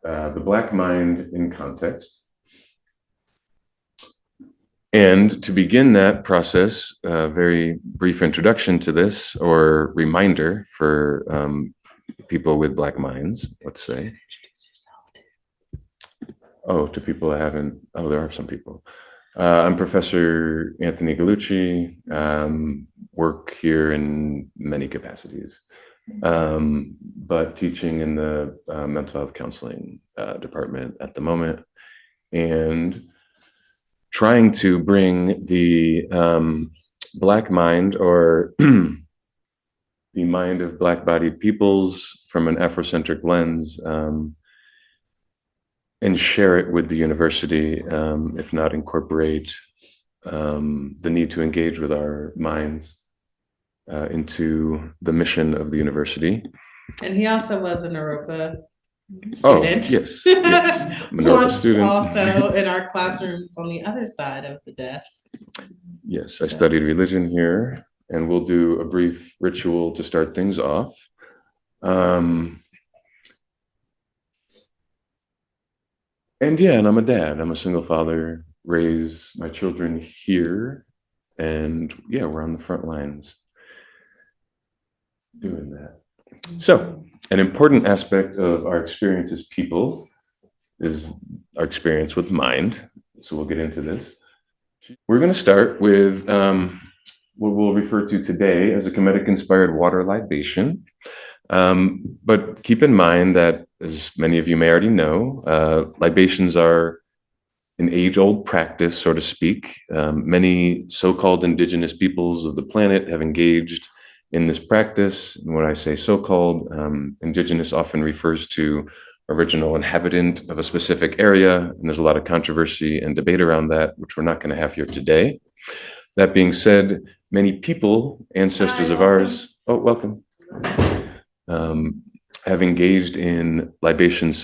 The Black Mind in Context. And to begin that process, a very brief introduction to this, or reminder for people with Black minds, let's say. Oh, to people I haven't, oh, there are some people. I'm Professor Anthony Gallucci, work here in many capacities, but teaching in the mental health counseling department at the moment, and trying to bring the Black mind, or the mind of Black-bodied peoples from an Afrocentric lens, and share it with the university, if not incorporate the need to engage with our minds into the mission of the university. And he also was a Naropa student. Oh, yes, yes. I'm a Naropa student. Also in our classrooms on the other side of the desk. Yes, I studied religion here, and we'll do a brief ritual to start things off. And yeah, and I'm a dad. I'm a single father, raise my children here, and yeah, we're on the front lines doing that. So, an important aspect of our experience as people is our experience with mind. So we'll get into this. We're going to start with what we'll refer to today as a Kemetic-inspired water libation. But keep in mind that, as many of you may already know, libations are an age-old practice, so to speak. Many so-called indigenous peoples of the planet have engaged in this practice. And when I say so-called, indigenous often refers to original inhabitant of a specific area, and there's a lot of controversy and debate around that, which we're not going to have here today. That being said, many people, ancestors of ours, oh, welcome, have engaged in libations,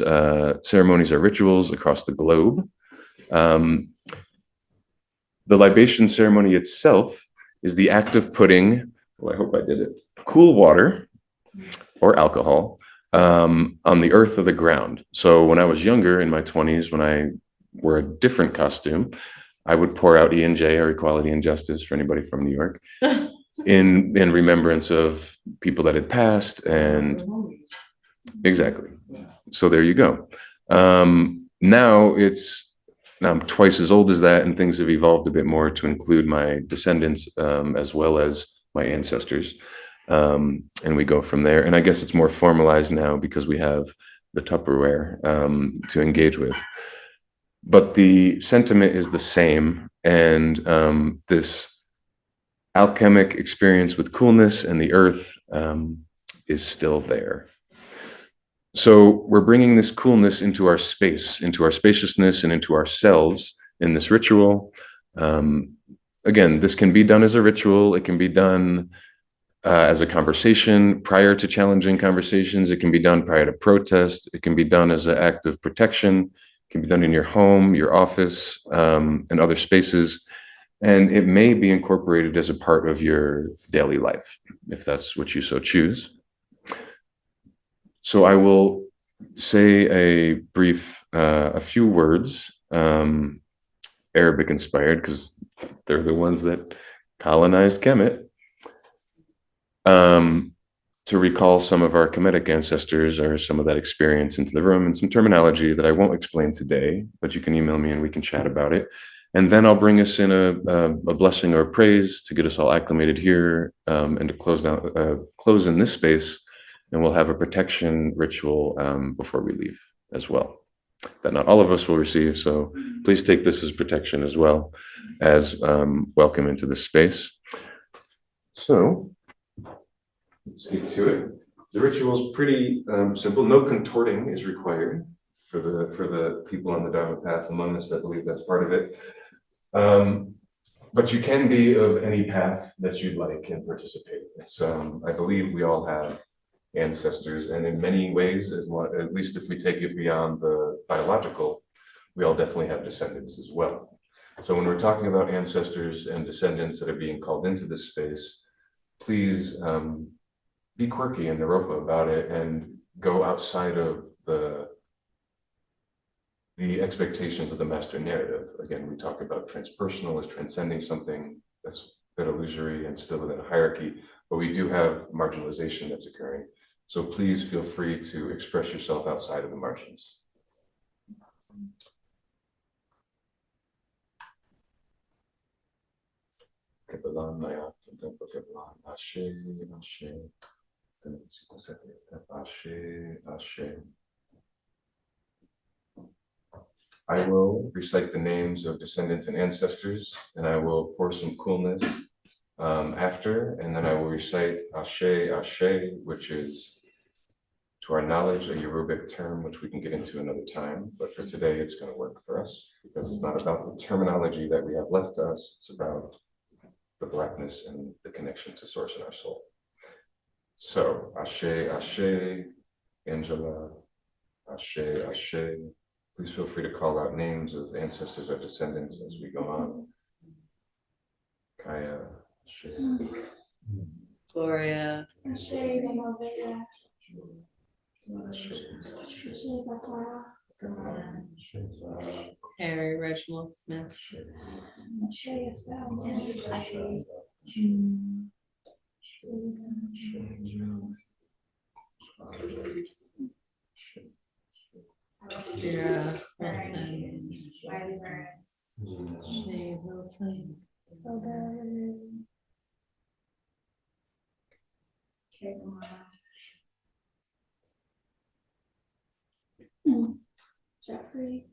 ceremonies or rituals across the globe. The libation ceremony itself is the act of putting, well, I hope I did it, cool water or alcohol on the earth or the ground. So when I was younger, in my 20s, when I wore a different costume, I would pour out E&J, or Equality and Justice, for anybody from New York, in remembrance of people that had passed. And exactly. So there you go. Now I'm twice as old as that, and things have evolved a bit more to include my descendants as well as my ancestors. And we go from there. And I guess it's more formalized now because we have the Tupperware to engage with. But the sentiment is the same. And this alchemic experience with coolness and the earth is still there. So we're bringing this coolness into our space, into our spaciousness, and into ourselves in this ritual. Again, this can be done as a ritual. It can be done as a conversation prior to challenging conversations. It can be done prior to protest. It can be done as an act of protection. It can be done in your home, your office, and other spaces. And it may be incorporated as a part of your daily life, if that's what you so choose. So I will say a few words, Arabic inspired, because they're the ones that colonized Kemet, to recall some of our Kemetic ancestors or some of that experience into the room, and some terminology that I won't explain today, but you can email me and we can chat about it. And then I'll bring us in a blessing or a praise to get us all acclimated here, and to close in this space. And we'll have a protection ritual before we leave as well, that not all of us will receive. So please take this as protection as well as welcome into this space. So let's get to it. The ritual is pretty simple. No contorting is required for the people on the Dharma path among us that believe that's part of it. But you can be of any path that you'd like and participate. I believe we all have ancestors, and in many ways, at least if we take it beyond the biological, we all definitely have descendants as well. So when we're talking about ancestors and descendants that are being called into this space, please be quirky and Naropa about it, and go outside of the the expectations of the master narrative. Again, we talk about transpersonal as transcending something that's a bit illusory and still within a hierarchy, but we do have marginalization that's occurring. So please feel free to express yourself outside of the margins. I will recite the names of descendants and ancestors, and I will pour some coolness after, and then I will recite Ashe, Ashe, which is, to our knowledge, a Yorubic term, which we can get into another time. But for today, it's going to work for us because it's not about the terminology that we have left to us. It's about the Blackness and the connection to source in our soul. So, Ashe, Ashe, Angela, Ashe, Ashe. Please feel free to call out names of ancestors or descendants as we go on. Kaya, Ashe. Gloria. Ashe, Harry Reginald Smith. Yeah. Shay Wilson. Jeffrey.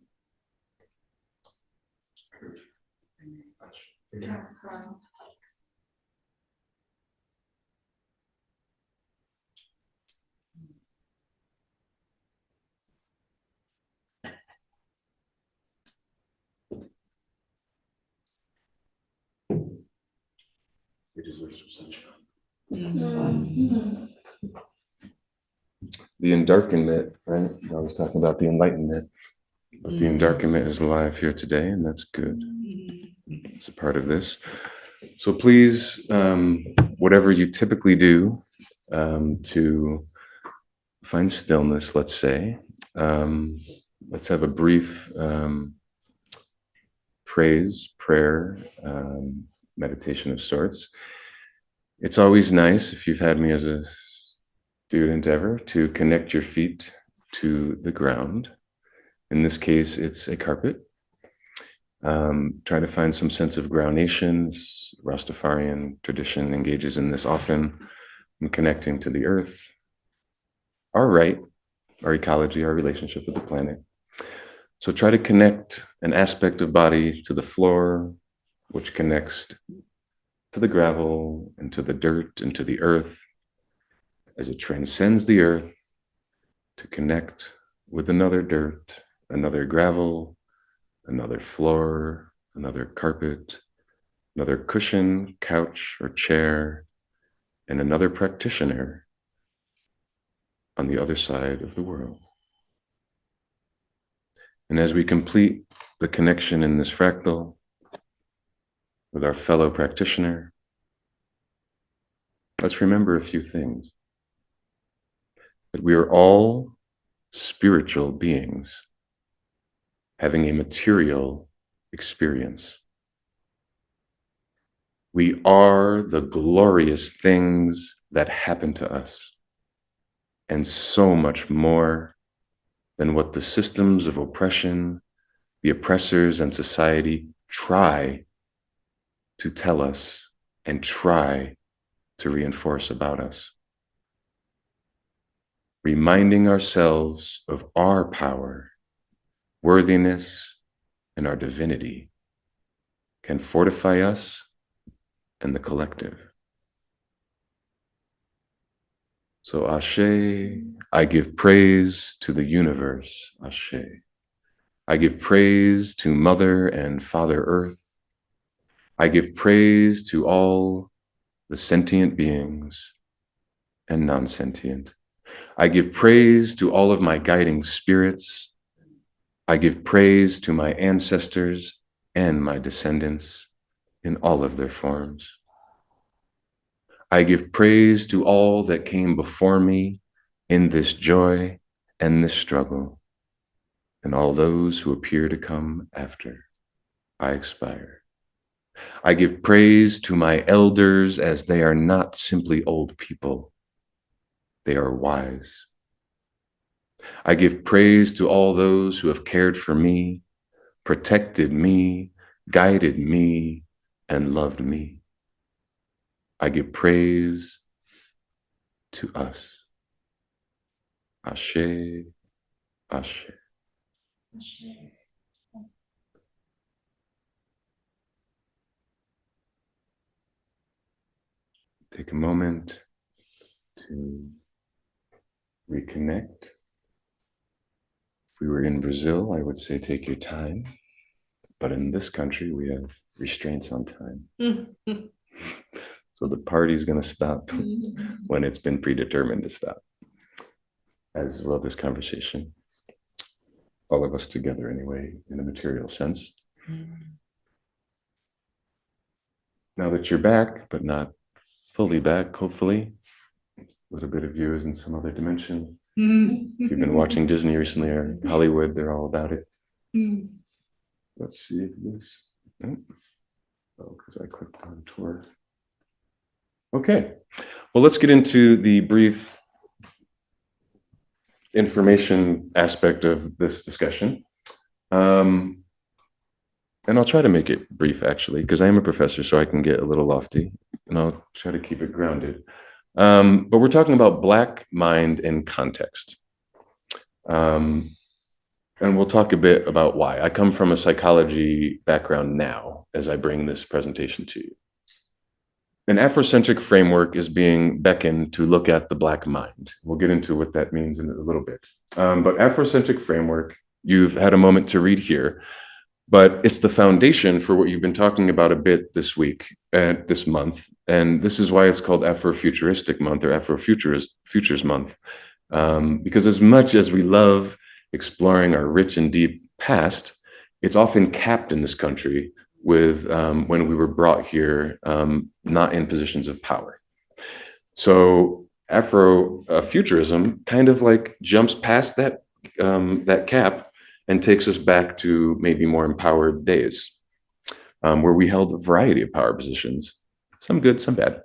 We deserve some sunshine. Mm-hmm. The endarkenment, right? I was talking about the enlightenment, but the endarkenment is alive here today, and that's good. It's a part of this. So please, whatever you typically do to find stillness, let's say, let's have a brief prayer, meditation of sorts. It's always nice, if you've had me as a student ever, to connect your feet to the ground. In this case, it's a carpet. Try to find some sense of groundation. Rastafarian tradition engages in this often, in connecting to the earth, our right, our ecology, our relationship with the planet. So try to connect an aspect of body to the floor, which connects to the gravel and to the dirt and to the earth, as it transcends the earth to connect with another dirt, another gravel, another floor, another carpet, another cushion, couch, or chair, and another practitioner on the other side of the world. And as we complete the connection in this fractal with our fellow practitioner, let's remember a few things. That we are all spiritual beings having a material experience. We are the glorious things that happen to us, and so much more than what the systems of oppression, the oppressors and society try to tell us and try to reinforce about us. Reminding ourselves of our power, worthiness, and our divinity can fortify us and the collective. So Ashe, I give praise to the universe, Ashe. I give praise to Mother and Father Earth. I give praise to all the sentient beings and non-sentient. I give praise to all of my guiding spirits. I give praise to my ancestors and my descendants in all of their forms. I give praise to all that came before me in this joy and this struggle. and all those who appear to come after I expire. I give praise to my elders, as they are not simply old people, they are wise. I give praise to all those who have cared for me, protected me, guided me, and loved me. I give praise to us. Ashe, Ashe. Take a moment to reconnect. If we were in Brazil, I would say take your time. But in this country, we have restraints on time. So the party's going to stop when it's been predetermined to stop. As well, this conversation. All of us together anyway, in a material sense. Now that you're back, but not fully back, hopefully, a little bit of you is in some other dimension. If you've been watching Disney recently or Hollywood, they're all about it. Let's see if this, oh, because I clicked on tour. Okay, well, let's get into the brief information aspect of this discussion. And I'll try to make it brief, actually, because I am a professor, so I can get a little lofty, and I'll try to keep it grounded. But we're talking about Black mind and context. And we'll talk a bit about why. I come from a psychology background now as I bring this presentation to you. An Afrocentric framework is being beckoned to look at the Black mind. We'll get into what that means in a little bit. But Afrocentric framework, you've had a moment to read here, but it's the foundation for what you've been talking about a bit this week, this month. And this is why it's called Afrofuturistic Month or Afrofutures Month. Because as much as we love exploring our rich and deep past, it's often capped in this country with when we were brought here, not in positions of power. So Afrofuturism kind of like jumps past that, that cap and takes us back to maybe more empowered days, where we held a variety of power positions, some good, some bad.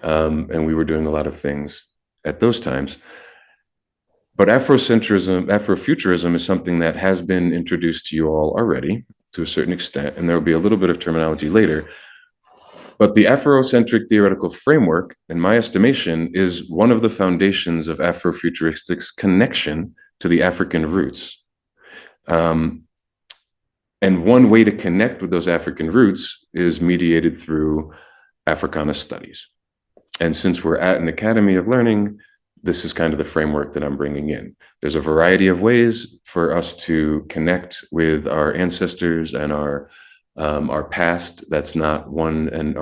And we were doing a lot of things at those times. But Afrofuturism is something that has been introduced to you all already to a certain extent, and there will be a little bit of terminology later. But the Afrocentric theoretical framework, in my estimation, is one of the foundations of Afrofuturistic's connection to the African roots. And one way to connect with those African roots is mediated through Africana studies. And since we're at an academy of learning, this is kind of the framework that I'm bringing in. There's a variety of ways for us to connect with our ancestors and our past. That's not one, and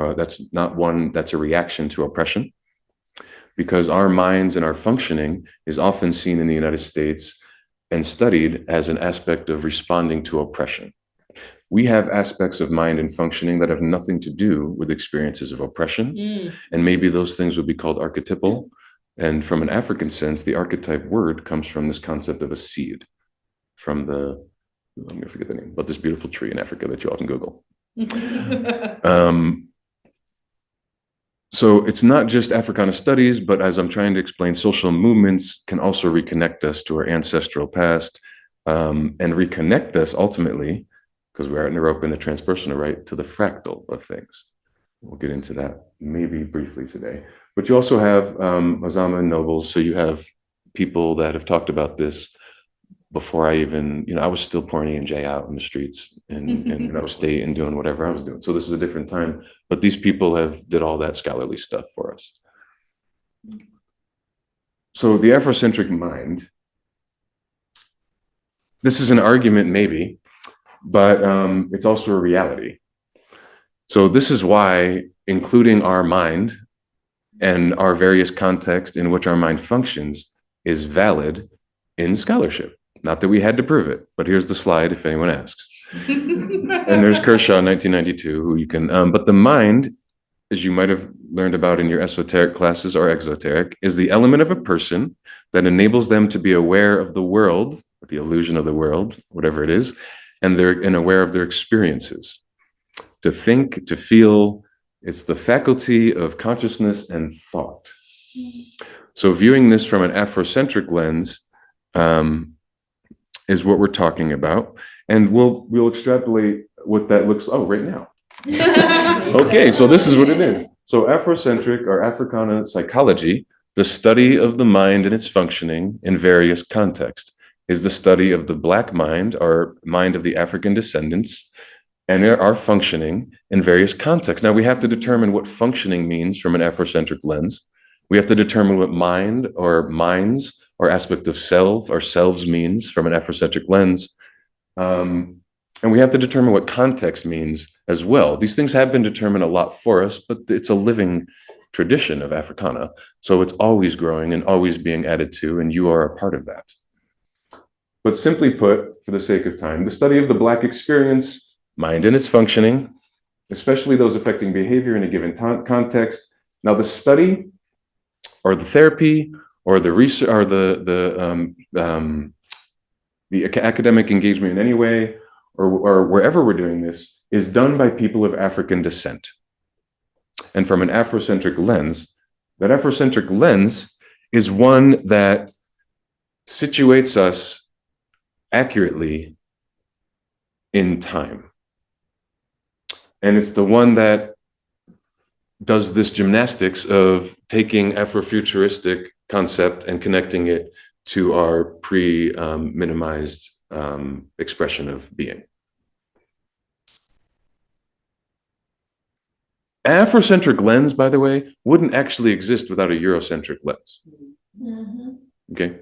that's a reaction to oppression, because our minds and our functioning is often seen in the United States and studied as an aspect of responding to oppression. We have aspects of mind and functioning that have nothing to do with experiences of oppression. And maybe those things would be called archetypal. And from an African sense, the archetype word comes from this concept of a seed, from the, I'm going to forget the name, but this beautiful tree in Africa that you all can Google. So it's not just Africana studies, but as I'm trying to explain, social movements can also reconnect us to our ancestral past, and reconnect us ultimately, because we are at Naropa in the transpersonal, right, to the fractal of things. We'll get into that maybe briefly today. But you also have Azama and Nobles, so you have people that have talked about this before I even, I was still pouring E&J out in the streets and state and doing whatever I was doing. So this is a different time, but these people did all that scholarly stuff for us. So the Afrocentric mind, this is an argument maybe, but it's also a reality. So this is why including our mind and our various contexts in which our mind functions is valid in scholarship. Not that we had to prove it, but here's the slide if anyone asks. And there's Kershaw, 1992, who you can, but the mind, as you might have learned about in your esoteric classes or exoteric, is the element of a person that enables them to be aware of the world the illusion of the world, whatever it is, and aware of their experiences. To think, to feel, it's the faculty of consciousness and thought. So viewing this from an Afrocentric lens is what we're talking about. And we'll extrapolate what that looks, right now. Okay, so this is what it is. So Afrocentric or Africana psychology, the study of the mind and its functioning in various contexts, is the study of the Black mind, or mind of the African descendants, and our functioning in various contexts. Now we have to determine what functioning means from an Afrocentric lens. We have to determine what mind or minds or aspect of self or selves means from an Afrocentric lens. And we have to determine what context means as well. These things have been determined a lot for us, but it's a living tradition of Africana. So it's always growing and always being added to, and you are a part of that. But simply put, for the sake of time, the study of the Black experience, mind and its functioning, especially those affecting behavior in a given context. Now the study or the therapy or the research or the academic engagement in any way, or wherever we're doing this, is done by people of African descent. And from an Afrocentric lens, that Afrocentric lens is one that situates us accurately in time. And it's the one that does this gymnastics of taking Afrofuturistic concept and connecting it to our pre-minimized expression of being. Afrocentric lens, by the way, wouldn't actually exist without a Eurocentric lens. Okay?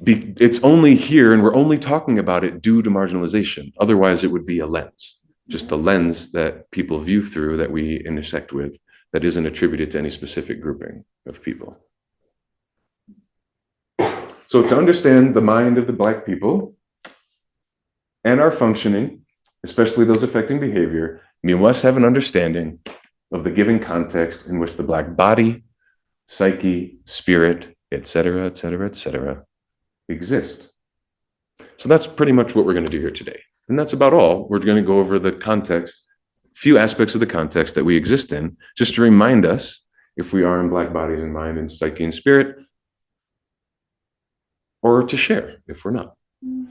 It's only here, and we're only talking about it due to marginalization. Otherwise, it would be a lens, just a lens that people view through, that we intersect with, that isn't attributed to any specific grouping of people. So to understand the mind of the Black people and our functioning, especially those affecting behavior, we must have an understanding of the given context in which the Black body, psyche, spirit, etc., etc., etc., exist. So that's pretty much what we're going to do here today. And that's about all. We're going to go over the context, few aspects of the context that we exist in, just to remind us if we are in Black bodies and mind and psyche and spirit, or to share if we're not. I'm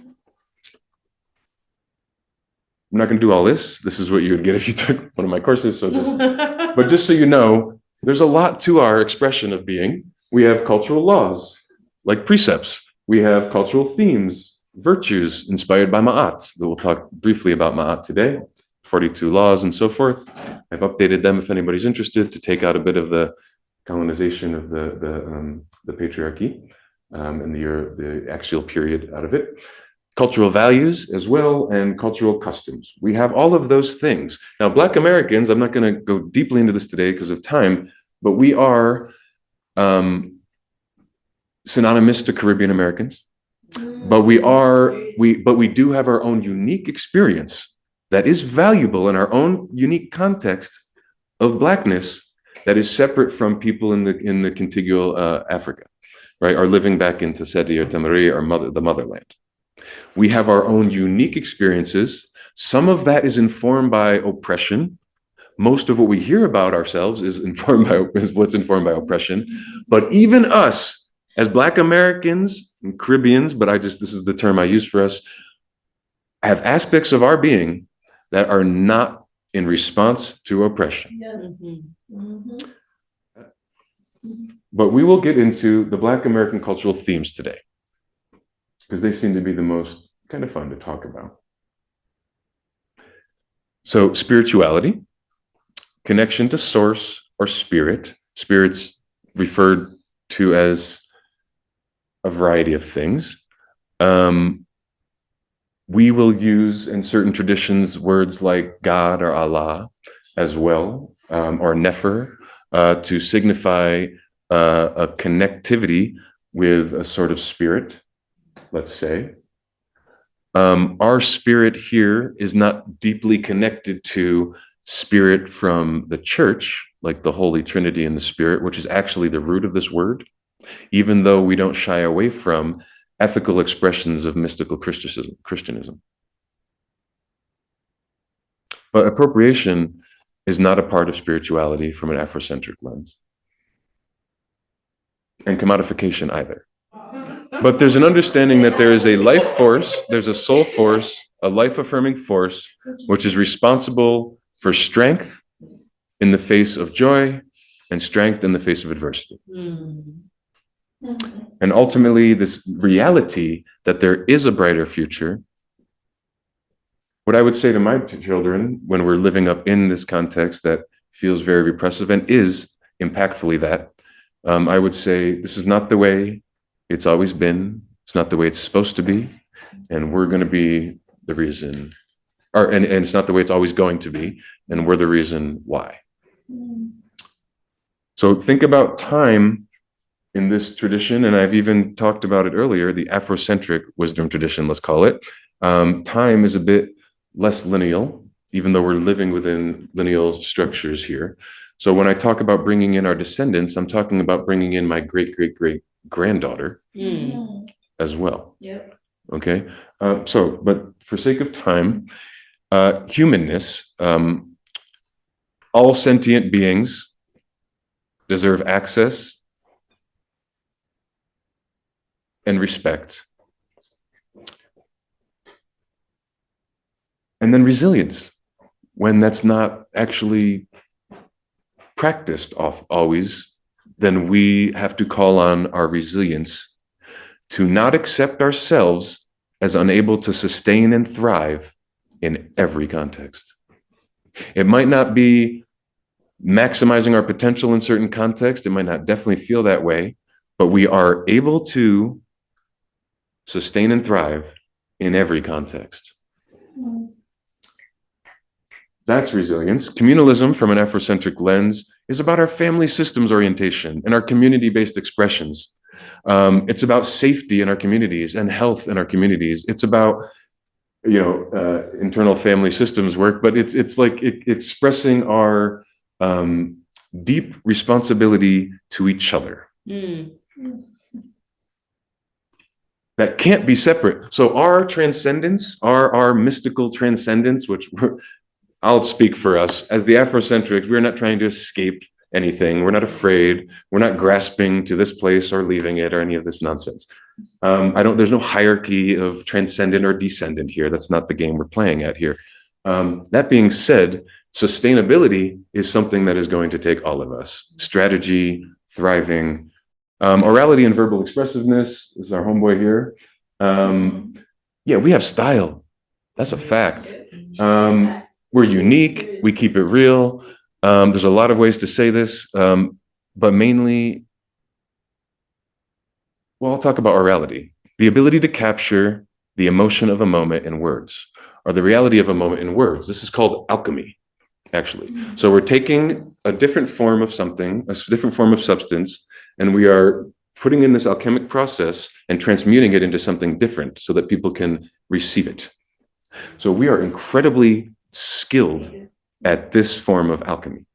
not going to do all this. This is what you would get if you took one of my courses. But just so you know, there's a lot to our expression of being. We have cultural laws, like precepts. We have cultural themes, virtues inspired by Ma'at. We'll talk briefly about Ma'at today, 42 laws and so forth. I've updated them if anybody's interested, to take out a bit of the colonization of the patriarchy and the axial period out of it. Cultural values as well, and cultural customs. We have all of those things. Now, Black Americans, I'm not going to go deeply into this today because of time, but we are synonymous to Caribbean Americans. But we do have our own unique experience that is valuable in our own unique context of Blackness that is separate from people in the contiguous Africa, right? Or living back into Seti or Tamari, or the motherland. We have our own unique experiences. Some of that is informed by oppression. Most of what we hear about ourselves is what's informed by oppression. But even us, as Black Americans and Caribbeans, but this is the term I use for us, have aspects of our being that are not in response to oppression. But we will get into the Black American cultural themes today, because they seem to be the most kind of fun to talk about. So spirituality, connection to source or spirit. Spirit's referred to as a variety of things. We will use in certain traditions words like God or Allah as well, or Nefer, to signify a connectivity with a sort of spirit, let's say. Our spirit here is not deeply connected to spirit from the church, like the Holy Trinity and the Spirit, which is actually the root of this word. even though we don't shy away from ethical expressions of mystical Christianism. But appropriation is not a part of spirituality from an Afrocentric lens, and commodification either. But there's an understanding that there is a life force, there's a soul force, a life-affirming force, which is responsible for strength in the face of joy and strength in the face of adversity. And ultimately, this reality that there is a brighter future. What I would say to my children when we're living up in this context that feels very repressive and is impactfully that, I would say, this is not the way it's always been. It's not the way it's supposed to be. And we're going to be the reason, and it's not the way it's always going to be. And we're the reason why. So think about time in this tradition. And I've even talked about it earlier, the Afrocentric wisdom tradition, let's call it. Time is a bit less lineal, even though we're living within lineal structures here. So when I talk about bringing in our descendants, I'm talking about bringing in my great-great-great-granddaughter as well. Yep. Okay. But for sake of time, humanness, all sentient beings deserve access and respect. And then resilience, when that's not actually practiced always, then we have to call on our resilience to not accept ourselves as unable to sustain and thrive in every context. It might not be maximizing our potential in certain contexts. It might not definitely feel that way, but we are able to sustain and thrive in every context. That's resilience. Communalism from an Afrocentric lens is about our family systems orientation and our community-based expressions. It's about safety in our communities and health in our communities. It's about, internal family systems work, but it's like expressing our deep responsibility to each other. That can't be separate. So our transcendence, our mystical transcendence, which I'll speak for us as the Afrocentrics, we're not trying to escape anything. We're not afraid. We're not grasping to this place or leaving it or any of this nonsense. There's no hierarchy of transcendent or descendant here. That's not the game we're playing at here. That being said, sustainability is something that is going to take all of us. Strategy, thriving, orality and verbal expressiveness is our homeboy here. We have style. That's a fact. We're unique. We keep it real. There's a lot of ways to say this, but mainly, I'll talk about orality. The ability to capture the emotion of a moment in words, or the reality of a moment in words. This is called alchemy, actually. So we're taking a different form of something, a different form of substance, and we are putting in this alchemic process and transmuting it into something different so that people can receive it. So we are incredibly skilled at this form of alchemy.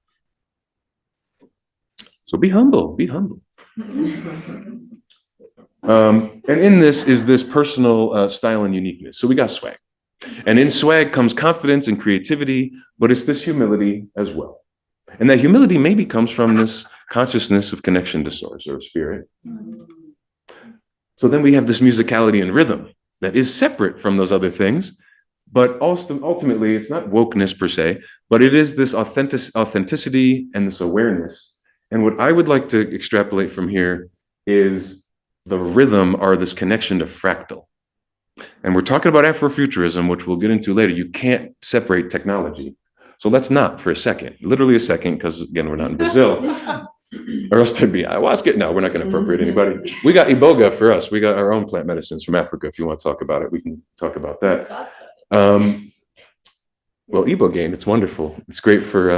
So be humble, be humble. And in this is this personal style and uniqueness. So we got swag. And in swag comes confidence and creativity, but it's this humility as well. And that humility maybe comes from this consciousness of connection to source or spirit. So then we have this musicality and rhythm that is separate from those other things. But also, ultimately, it's not wokeness per se, but it is this authenticity and this awareness. And what I would like to extrapolate from here is the rhythm or this connection to fractal. And we're talking about Afrofuturism, which we'll get into later. You can't separate technology. So let's not for a second, literally a second, because again, we're not in Brazil. Or else there'd be ayahuasca. No, we're not going to appropriate anybody. We got iboga for us. We got our own plant medicines from Africa. If you want to talk about it, we can talk about that. Ibogaine, it's wonderful. It's great for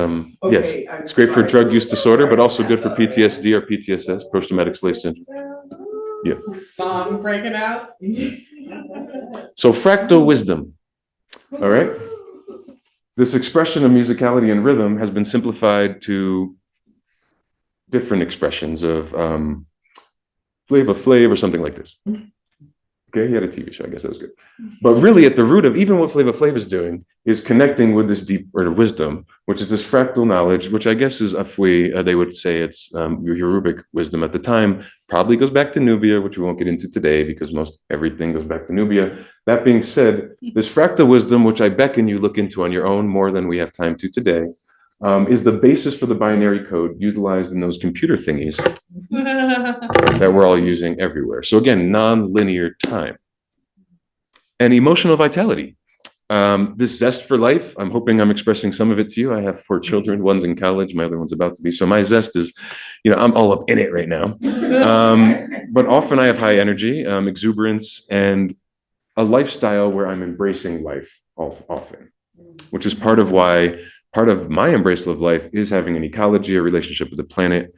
it's great for drug use disorder, but also good for PTSD or PTSS, post-traumatic slave syndrome. Yeah. Song breaking out. So fractal wisdom. All right. This expression of musicality and rhythm has been simplified to different expressions of Flava Flav or something like this. Okay, he had a TV show, I guess that was good. But really at the root of even what Flava Flav is doing is connecting with this deep or wisdom, which is this fractal knowledge, which I guess is Afwi, they would say it's your Yorubic wisdom at the time, probably goes back to Nubia, which we won't get into today because most everything goes back to Nubia. That being said, this fractal wisdom, which I beckon you look into on your own more than we have time to today, is the basis for the binary code utilized in those computer thingies that we're all using everywhere. So again, non-linear time and emotional vitality. This zest for life, I'm hoping I'm expressing some of it to you. I have 4 children, one's in college, my other one's about to be. So my zest is, I'm all up in it right now. But often I have high energy, exuberance, and a lifestyle where I'm embracing life often, which is part of my embrace of life is having an ecology, a relationship with the planet,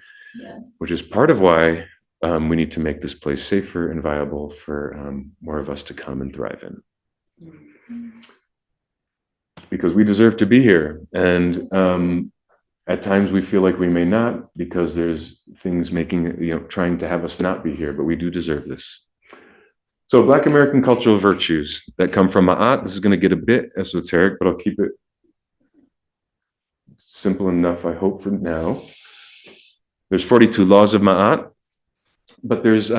which is part of why we need to make this place safer and viable for more of us to come and thrive in. Because we deserve to be here. And at times we feel like we may not because there's things trying to have us not be here, but we do deserve this. So Black American cultural virtues that come from Ma'at. This is going to get a bit esoteric, but I'll keep it simple enough, I hope, for now. There's 42 laws of Ma'at, but there's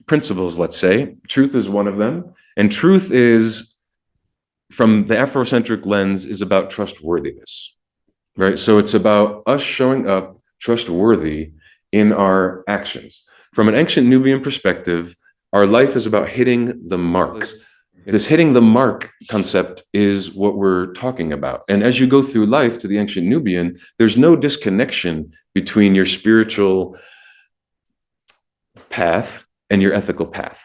principles, let's say. Truth is one of them. And truth is, from the Afrocentric lens, is about trustworthiness, right? So it's about us showing up trustworthy in our actions. From an ancient Nubian perspective, our life is about hitting the mark. This hitting the mark concept is what we're talking about. And as you go through life to the ancient Nubian, there's no disconnection between your spiritual path and your ethical path.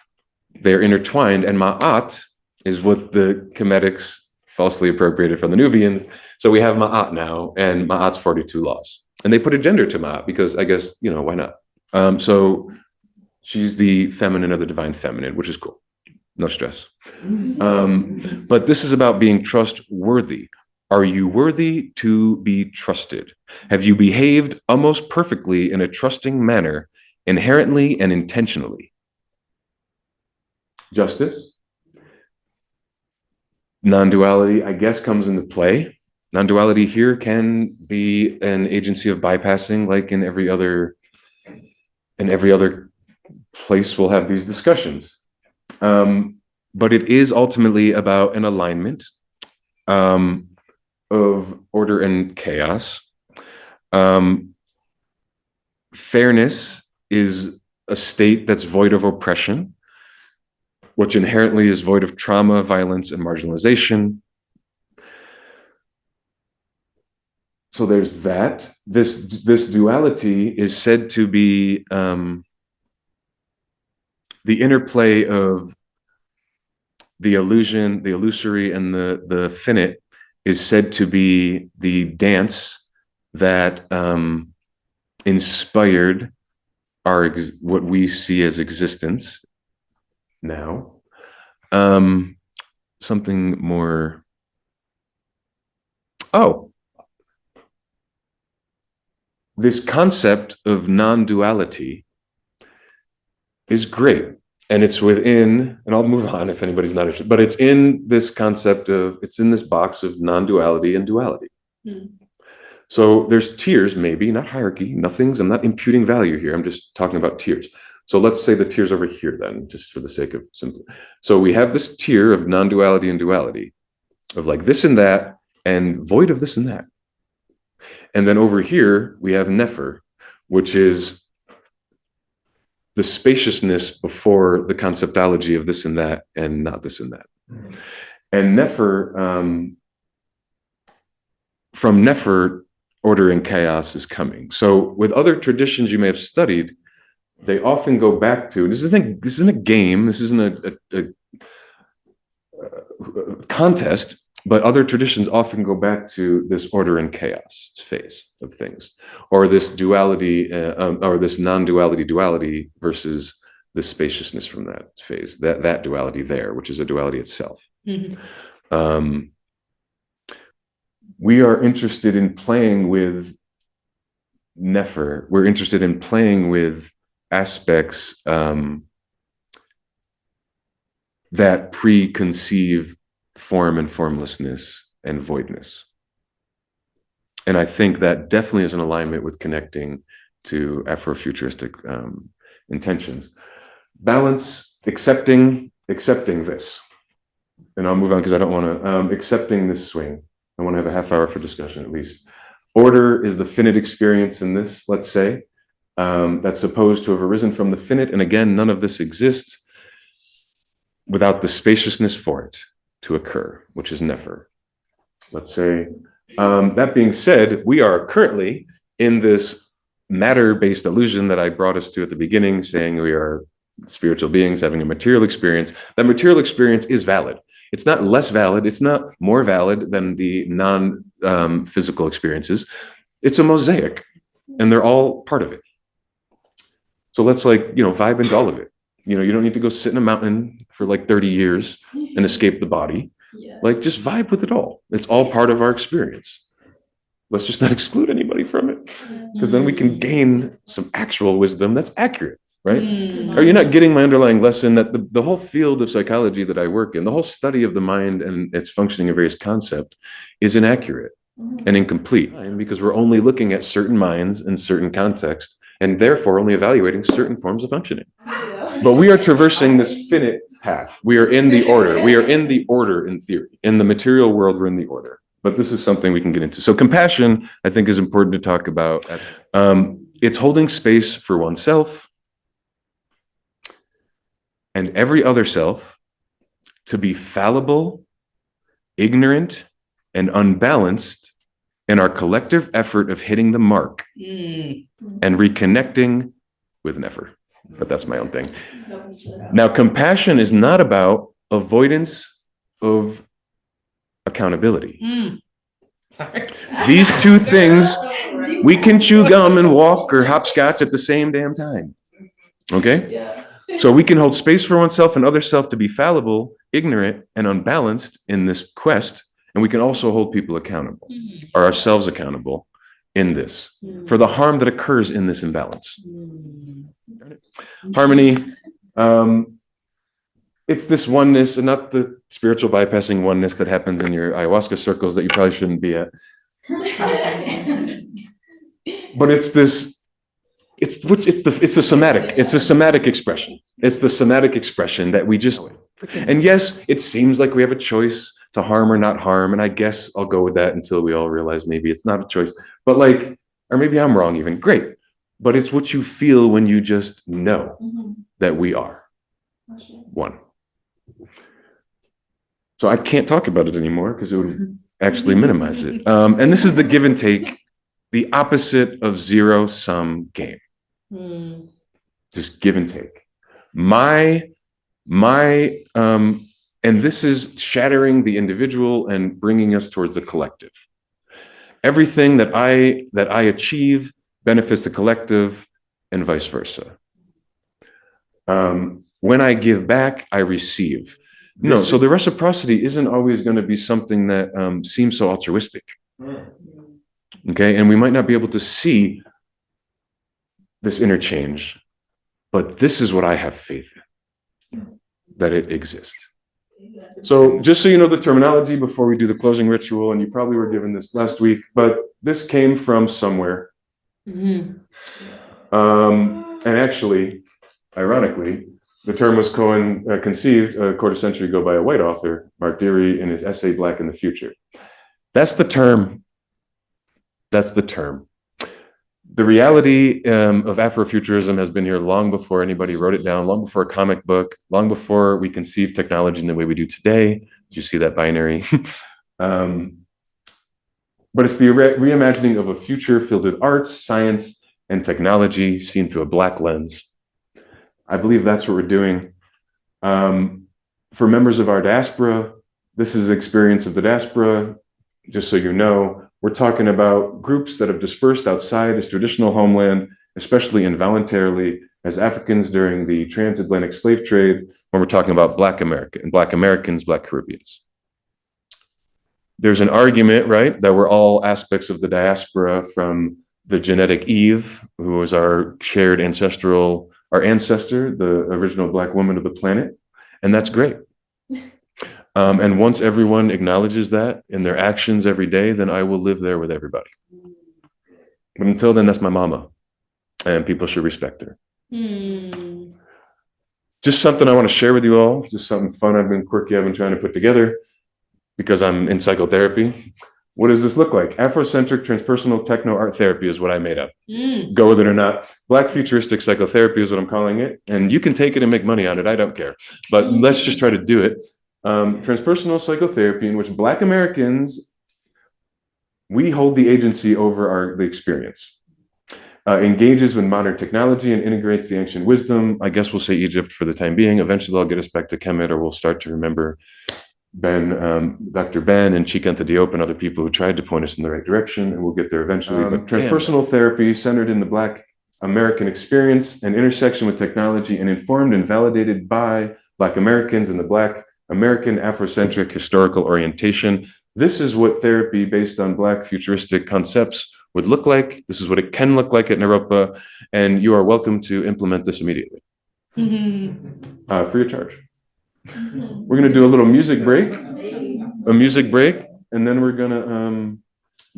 They're intertwined, and Ma'at is what the Kemetics falsely appropriated from the Nubians. So we have Ma'at now, and Ma'at's 42 laws. And they put a gender to Ma'at because I guess, why not? So she's the feminine of the divine feminine, which is cool. No stress. But this is about being trustworthy. Are you worthy to be trusted? Have you behaved almost perfectly in a trusting manner, inherently and intentionally? Justice. Non-duality, I guess, comes into play. Non-duality here can be an agency of bypassing, like in every other place we'll have these discussions. But it is ultimately about an alignment of order and chaos. Fairness is a state that's void of oppression, which inherently is void of trauma, violence, and marginalization. So there's that. This duality is said to be the interplay of the illusion, the illusory, and the finite is said to be the dance that inspired what we see as existence now. Something more. Oh, this concept of non-duality is great. And it's within, and I'll move on if anybody's not interested, but it's in this concept it's in this box of non-duality and duality. So there's tiers, maybe, not hierarchy, I'm not imputing value here. I'm just talking about tiers. So let's say the tiers over here then, just for the sake of simple. So we have this tier of non-duality and duality, of like this and that, and void of this and that. And then over here, we have Nefer, which is the spaciousness before the conceptology of this and that, and not this and that. And Nefer, from Nefer, order and chaos is coming. So with other traditions you may have studied, they often go back to, this isn't a game, this isn't a contest, but other traditions often go back to this order and chaos phase of things, or this duality, or this non-duality duality versus the spaciousness from that phase, that duality there, which is a duality itself. We are interested in playing with Nefer. We're interested in playing with aspects that preconceive form and formlessness and voidness. And I think that definitely is in alignment with connecting to Afrofuturistic intentions. Balance, accepting this. And I'll move on because I don't want to, accepting this swing. I want to have a half hour for discussion at least. Order is the finite experience in this, let's say, that's supposed to have arisen from the finite. And again, none of this exists without the spaciousness for it to occur, which is never. Let's say, that being said, we are currently in this matter-based illusion that I brought us to at the beginning, saying we are spiritual beings having a material experience. That material experience is valid. It's not less valid. It's not more valid than the non-physical experiences. It's a mosaic, and they're all part of it. So let's vibe into all of it. You don't need to go sit in a mountain for 30 years and escape the body. Yeah. Just vibe with it all. It's all part of our experience. Let's just not exclude anybody from it, because then we can gain some actual wisdom that's accurate, right? Are you not getting my underlying lesson that the whole field of psychology that I work in, the whole study of the mind and its functioning of various concepts is inaccurate and incomplete, because we're only looking at certain minds in certain contexts and therefore only evaluating certain forms of functioning. But we are traversing this finite path. We are in the order. We are in the order in theory. In the material world, we're in the order. But this is something we can get into. So compassion, I think, is important to talk about. It's holding space for oneself and every other self to be fallible, ignorant, and unbalanced in our collective effort of hitting the mark and reconnecting with never. But that's my own thing. Now, compassion is not about avoidance of accountability. Sorry. These two things, we can chew gum and walk or hopscotch at the same damn time. Okay? Yeah. So we can hold space for oneself and other self to be fallible, ignorant, and unbalanced in this quest. And we can also hold people accountable, or ourselves accountable in this, for the harm that occurs in this imbalance. Harmony, it's this oneness, and not the spiritual bypassing oneness that happens in your ayahuasca circles that you probably shouldn't be at. But it's this, it's a somatic expression. It's the somatic expression that we just, and yes, it seems like we have a choice to harm or not harm, and I guess I'll go with that until we all realize maybe it's not a choice, but or maybe I'm wrong even, great. But it's what you feel when you just know that we are one. So I can't talk about it anymore because it would actually minimize it. And this is the give and take, the opposite of zero-sum game. Just give and take. And this is shattering the individual and bringing us towards the collective. Everything that I achieve benefits the collective and vice versa. When I give back, I receive. No, so the reciprocity isn't always going to be something that seems so altruistic. Okay, and we might not be able to see this interchange, but this is what I have faith in, that it exists. So just so you know the terminology before we do the closing ritual, and you probably were given this last week, but this came from somewhere. And actually, ironically, the term was conceived a quarter century ago by a white author, Mark Deary, in his essay, Black in the Future. That's the term. That's the term. The reality of Afrofuturism has been here long before anybody wrote it down, long before a comic book, long before we conceived technology in the way we do today. Did you see that binary? But it's the reimagining of a future filled with arts, science, and technology seen through a Black lens. I believe that's what we're doing. For members of our diaspora, this is the experience of the diaspora. Just so you know, we're talking about groups that have dispersed outside its traditional homeland, especially involuntarily, as Africans during the transatlantic slave trade, when we're talking about Black America and Black Americans, Black Caribbeans. There's an argument, right, that we're all aspects of the diaspora, from the genetic Eve, who was our shared ancestral our ancestor, the original Black woman of the planet, and that's great. And once everyone acknowledges that in their actions every day, then I will live there with everybody. But until then, that's my mama, and people should respect her. Just something I want to share with you all, just something fun quirky I've been trying to put together because I'm in psychotherapy. What does this look like? Afrocentric transpersonal techno art therapy is what I made up. Go with it or not. Black futuristic psychotherapy is what I'm calling it. And you can take it and make money on it. I don't care. But let's just try to do it. Transpersonal psychotherapy in which Black Americans, we hold the agency over the experience. Engages with modern technology and integrates the ancient wisdom. I guess we'll say Egypt for the time being. Eventually I'll get us back to Kemet, or we'll start to remember Dr. Ben and Chikanta Diop and other people who tried to point us in the right direction, and we'll get there eventually. But transpersonal therapy centered in the Black American experience and intersection with technology, and informed and validated by Black Americans and the Black American Afrocentric historical orientation. This is what therapy based on Black futuristic concepts would look like. This is what it can look like at Naropa, and you are welcome to implement this immediately. Free of charge. We're going to do a little music break, and then we're going to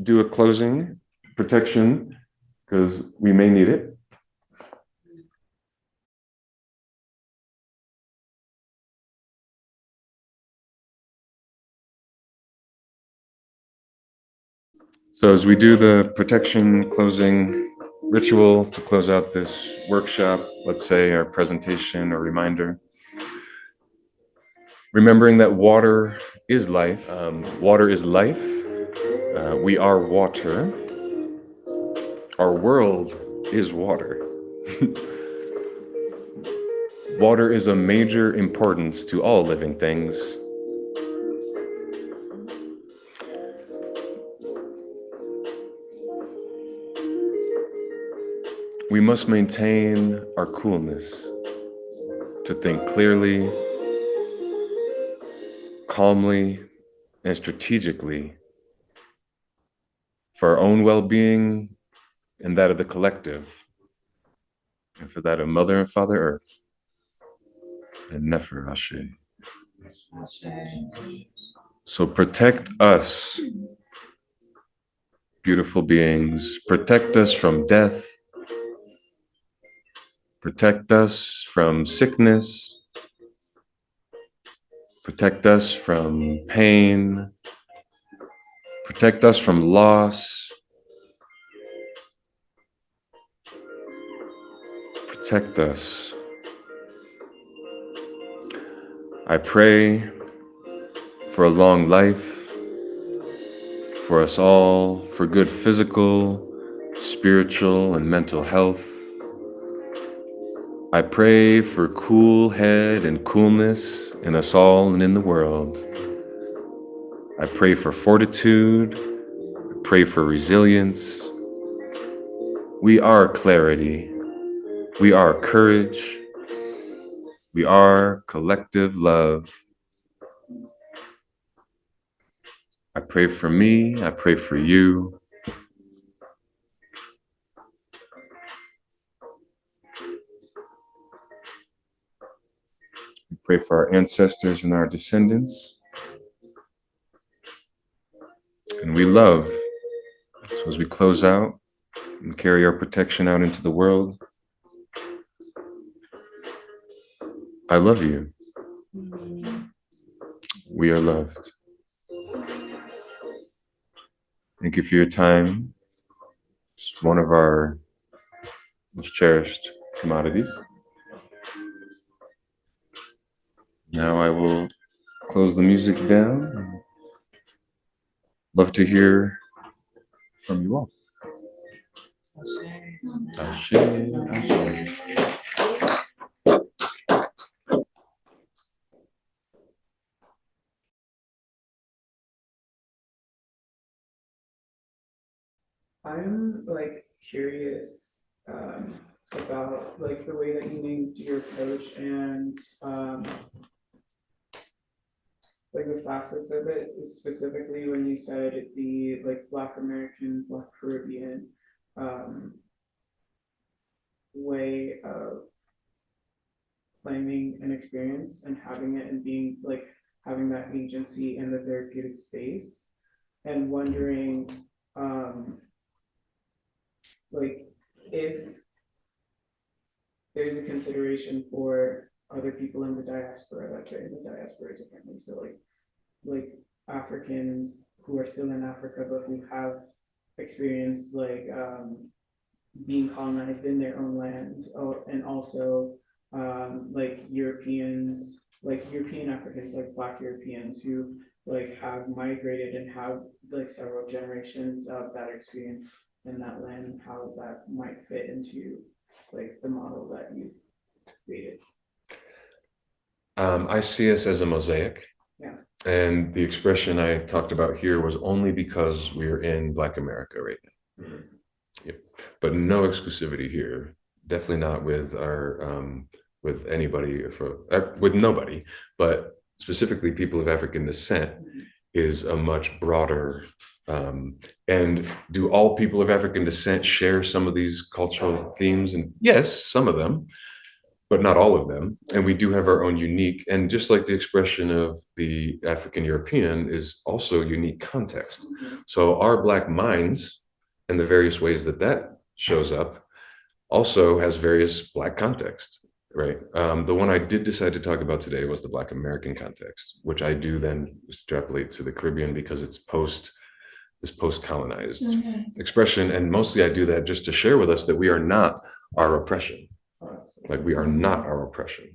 do a closing protection because we may need it. So as we do the protection closing ritual to close out this workshop, let's say our presentation or reminder, remembering that water is life. Water is life. We are water. Our world is water. Water is a major importance to all living things. We must maintain our coolness to think clearly, calmly, and strategically for our own well-being and that of the collective, and for that of Mother and Father Earth, and Nefer Ashe. So protect us, beautiful beings. Protect us from death. Protect us from sickness. Protect us from pain. Protect us from loss. Protect us. I pray for a long life, for us all, for good physical, spiritual, and mental health. I pray for cool head and coolness in us all and in the world. I pray for fortitude. I pray for resilience. We are clarity. We are courage. We are collective love. I pray for me. I pray for you. We pray for our ancestors and our descendants. And we love. So as we close out and carry our protection out into the world, I love you. We are loved. Thank you for your time. It's one of our most cherished commodities. Now I will close the music down. Love to hear from you all. Ashe, ashe. I'm curious about the way that you named your coach and the facets of it, specifically when you said the Black American, Black Caribbean way of claiming an experience and having it and being like having that agency in the therapeutic space, and wondering like if there's a consideration for other people in the diaspora that treat the diaspora differently. So like Africans who are still in Africa but who have experienced like being colonized in their own land, and also like Europeans, like European Africans, like Black Europeans who like have migrated and have like several generations of that experience in that land, and how that might fit into like the model that you created. I see us as a mosaic. Yeah. And the expression I talked about here was only because we're in Black America right now. Mm-hmm. Yep. But no exclusivity here. Definitely not with our with anybody, with nobody, but specifically people of African descent is a much broader. And do all people of African descent share some of these cultural themes? And yes, some of them, but not all of them. And we do have our own unique, and just like the expression of the African European is also unique context. So our Black minds and the various ways that that shows up also has various Black context, right? The one I did decide to talk about today was the Black American context, which I do then extrapolate to the Caribbean because it's post-colonized expression. And mostly I do that just to share with us that we are not our oppression. Like we are not our oppression.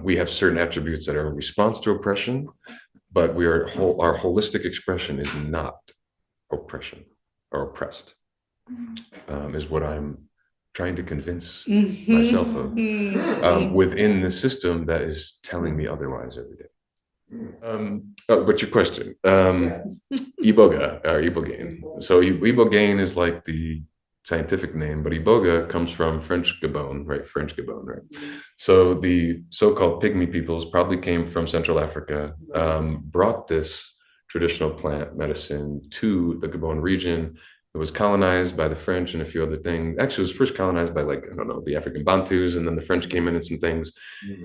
We have certain attributes that are a response to oppression, but our holistic expression is not oppression or oppressed, is what I'm trying to convince myself of within the system that is telling me otherwise every day. But your question, Iboga or Ibogaine. So Ibogaine is like the scientific name, but Iboga comes from French Gabon, right? French Gabon, right? So the so-called pygmy peoples probably came from Central Africa, brought this traditional plant medicine to the Gabon region. It was colonized by the French and a few other things. Actually, it was first colonized by like, I don't know, the African Bantus, and then the French came in and some things.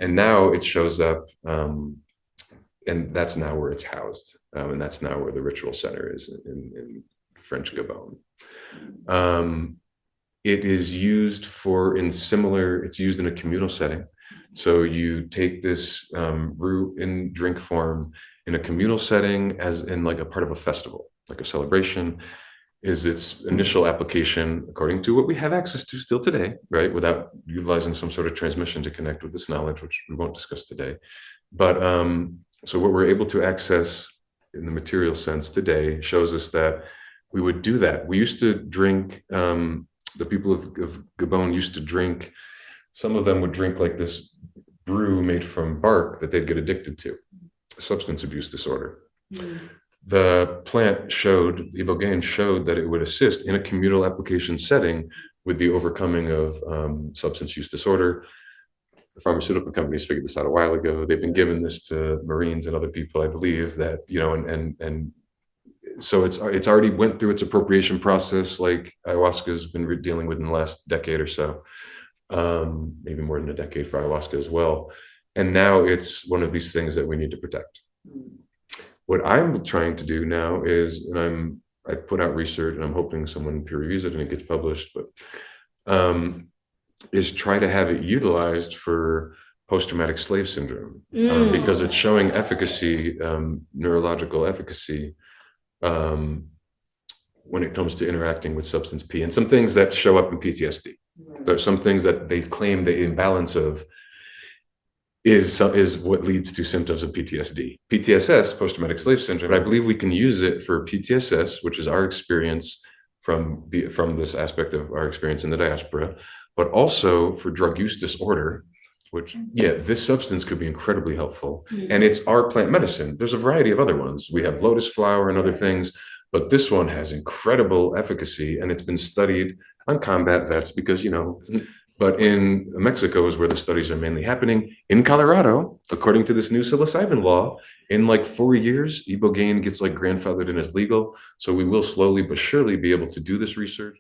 And now it shows up, and that's now where it's housed. And that's now where the ritual center is in French Gabon. It is used it's used in a communal setting. So you take this root in drink form in a communal setting, as in like a part of a festival, like a celebration, is its initial application according to what we have access to still today, right? Without utilizing some sort of transmission to connect with this knowledge, which we won't discuss today. But so what we're able to access in the material sense today shows us that we would do that. We used to drink, the people of Gabon used to drink, some of them would drink like this brew made from bark that they'd get addicted to, substance abuse disorder. The plant Ibogaine showed that it would assist in a communal application setting with the overcoming of substance use disorder. The pharmaceutical companies figured this out a while ago. They've been giving this to Marines and other people, I believe, that, you know, and so it's already went through its appropriation process, like ayahuasca has been dealing with in the last decade or so, maybe more than a decade for ayahuasca as well. And now it's one of these things that we need to protect. What I'm trying to do now is, and I put out research, and I'm hoping someone peer reviews it and it gets published, but is try to have it utilized for post-traumatic slave syndrome, because it's showing efficacy, neurological efficacy, when it comes to interacting with substance P, and some things that show up in PTSD. There's some things that they claim the imbalance of is what leads to symptoms of PTSD. PTSS, post-traumatic slave syndrome, I believe we can use it for PTSS, which is our experience from this aspect of our experience in the diaspora, but also for drug use disorder, which, yeah, this substance could be incredibly helpful. And it's our plant medicine. There's a variety of other ones. We have lotus flower and other things, but this one has incredible efficacy, and it's been studied on combat vets because, you know, but in Mexico is where the studies are mainly happening. In Colorado, according to this new psilocybin law, in like 4 years, Ibogaine gets like grandfathered in as legal. So we will slowly but surely be able to do this research.